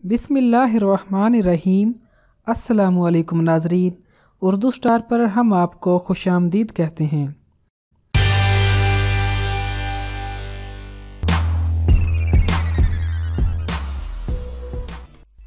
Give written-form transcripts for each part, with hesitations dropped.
बिस्मिल्लाहिर्रहमानिर्रहीम। अस्सलामुअलैकुम नाजरीन, उर्दू स्टार पर हम आपको खुशामदीद कहते हैं।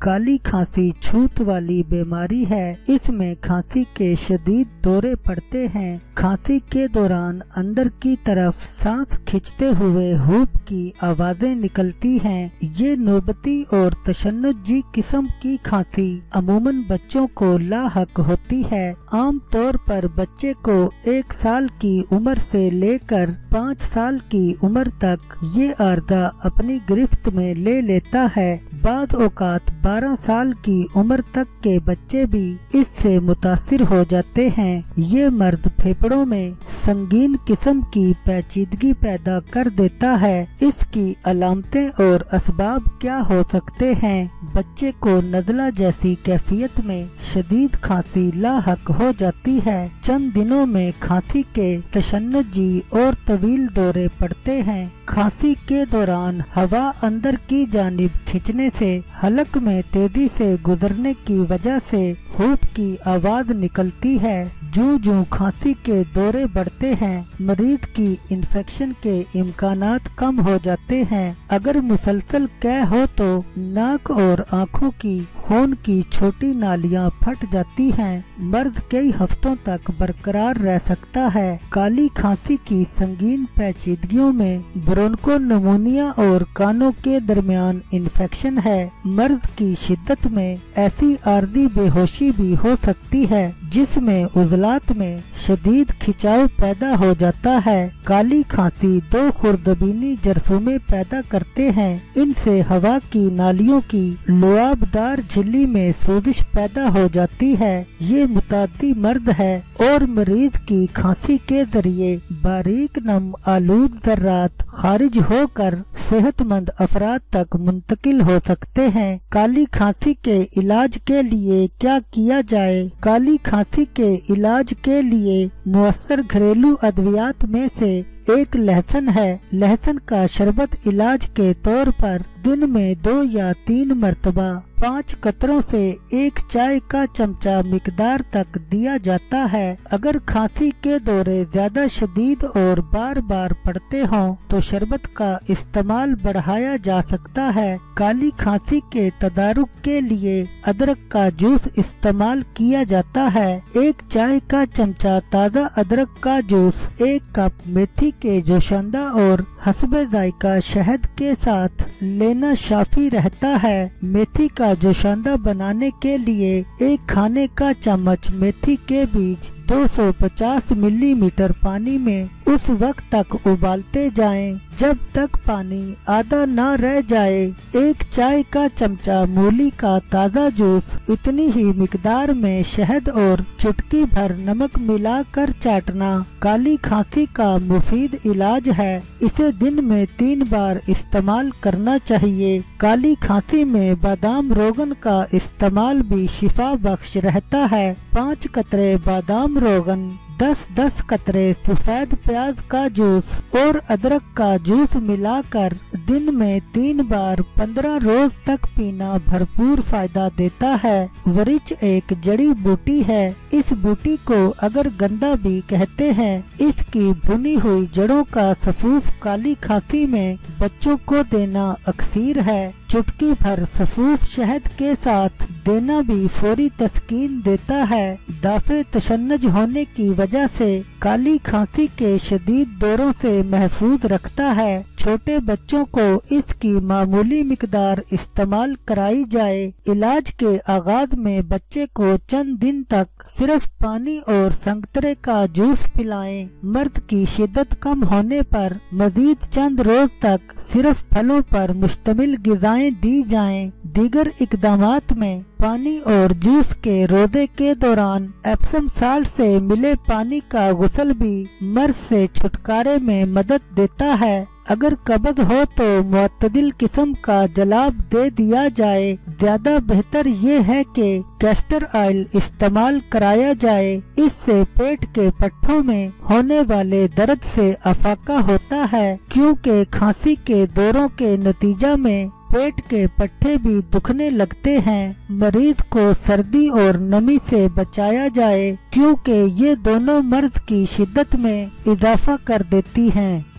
काली खांसी छूत वाली बीमारी है। इसमें खांसी के शदीद दौरे पड़ते हैं। खांसी के दौरान अंदर की तरफ सांस खींचते हुए हूप की आवाजें निकलती हैं। ये नौबती और तशन्नुजी किस्म की खांसी अमूमन बच्चों को लाहक होती है। आम तौर पर बच्चे को 1 साल की उम्र से लेकर 5 साल की उम्र तक ये आर्जा अपनी गिरफ्त में ले लेता है। बाद औकात 12 साल की उम्र तक के बच्चे भी इससे मुतासिर हो जाते हैं। ये मर्द फेफड़ों में संगीन किस्म की पेचीदगी पैदा कर देता है। इसकी अलामतें और असबाब क्या हो सकते हैं? बच्चे को नज़ला जैसी कैफियत में शदीद खांसी लाहक हो जाती है। चंद दिनों में खांसी के तशन्नुजी और तवील दौरे पड़ते हैं। खांसी के दौरान हवा अंदर की जानिब खींचने से हलक में तेजी से गुजरने की वजह से हूप की आवाज निकलती है। जूं खांसी के दौरे बढ़ते हैं, मरीज की इन्फेक्शन के इम्कानात कम हो जाते हैं। अगर मुसलसल कै हो तो नाक और आँखों की खून की छोटी नालियां फट जाती हैं। मर्द कई हफ्तों तक बरकरार रह सकता है। काली खांसी की संगीन पेचीदगियों में ब्रोंको निमोनिया और कानों के दरमियान इन्फेक्शन है। मर्द की शिद्दत में ऐसी आर्दी बेहोशी भी हो सकती है जिसमें उजलात में शदीद खिंचाव पैदा हो जाता है। काली खांसी 2 खुर्दबीनी जरसूमे पैदा करते हैं। इनसे हवा की नालियों की लुआबदार झिल्ली में सोजिश पैदा हो जाती है। ये मुतादी मर्द है और मरीज की खांसी के जरिए बारीक नम आलूद जर्रात खारिज होकर सेहतमंद अफराद तक मुंतकिल हो सकते हैं। काली खांसी के इलाज के लिए क्या किया जाए? काली खांसी के इलाज के लिए मुअस्सर घरेलू अद्वियात में से एक लहसुन है। लहसुन का शरबत इलाज के तौर पर दिन में 2 या 3 मरतबा 5 कतरों से 1 चाय का चमचा मिकदार तक दिया जाता है। अगर खांसी के दौरे ज्यादा शदीद और बार बार पड़ते हों तो शरबत का इस्तेमाल बढ़ाया जा सकता है। काली खांसी के तदारुक के लिए अदरक का जूस इस्तेमाल किया जाता है। 1 चाय का चमचा ताज़ा अदरक का जूस, 1 कप मेथी के जोशंदा और हस्बे जायका शहद के साथ लेना शाफी रहता है। मेथी का जोशंदा बनाने के लिए 1 खाने का चम्मच मेथी के बीज 250 मिलीमीटर पानी में उस वक्त तक उबालते जाएं जब तक पानी आधा न रह जाए। 1 चाय का चमचा मूली का ताज़ा जूस, इतनी ही मिकदार में शहद और चुटकी भर नमक मिलाकर चाटना काली खांसी का मुफीद इलाज है। इसे दिन में 3 बार इस्तेमाल करना चाहिए। काली खांसी में बादाम रोगन का इस्तेमाल भी शिफा बख्श रहता है। 5 कतरे बादाम रोगन, 10-10 कतरे सफेद प्याज का जूस और अदरक का जूस मिलाकर दिन में 3 बार 15 रोज तक पीना भरपूर फायदा देता है। वरिच एक जड़ी बूटी है। इस बूटी को अगर गंदा भी कहते हैं। इसकी भुनी हुई जड़ों का सफूफ काली खांसी में बच्चों को देना अक्सीर है। चुटकी भर सफूफ शहद के साथ देना भी फौरी तस्कीन देता है। दाफे तशन्नुज होने की वजह से काली खांसी के शदीद दौरों से महफूज रखता है। छोटे बच्चों को इसकी मामूली मिकदार इस्तेमाल कराई जाए। इलाज के आगाज में बच्चे को चंद दिन तक सिर्फ पानी और संतरे का जूस पिलाएं। मर्द की शिद्दत कम होने पर मजीद चंद रोज तक सिर्फ फलों पर मुश्तमिल गिज़ाएं दी जाएं। दीगर इकदामात में पानी और जूस के रोजे के दौरान एप्सम साल्ट से मिले पानी का गुस्ल भी मर्ज से छुटकारे में मदद देता है। अगर कब्ज हो तो मुअत्तदिल किस्म का जलाब दे दिया जाए। ज्यादा बेहतर ये है कि कैस्टर ऑयल इस्तेमाल कराया जाए। इससे पेट के पट्टों में होने वाले दर्द से अफाका होता है, क्योंकि खांसी के दौरों के नतीजा में पेट के पट्टे भी दुखने लगते हैं। मरीज को सर्दी और नमी से बचाया जाए क्योंकि ये दोनों मर्ज की शिद्दत में इजाफा कर देती हैं।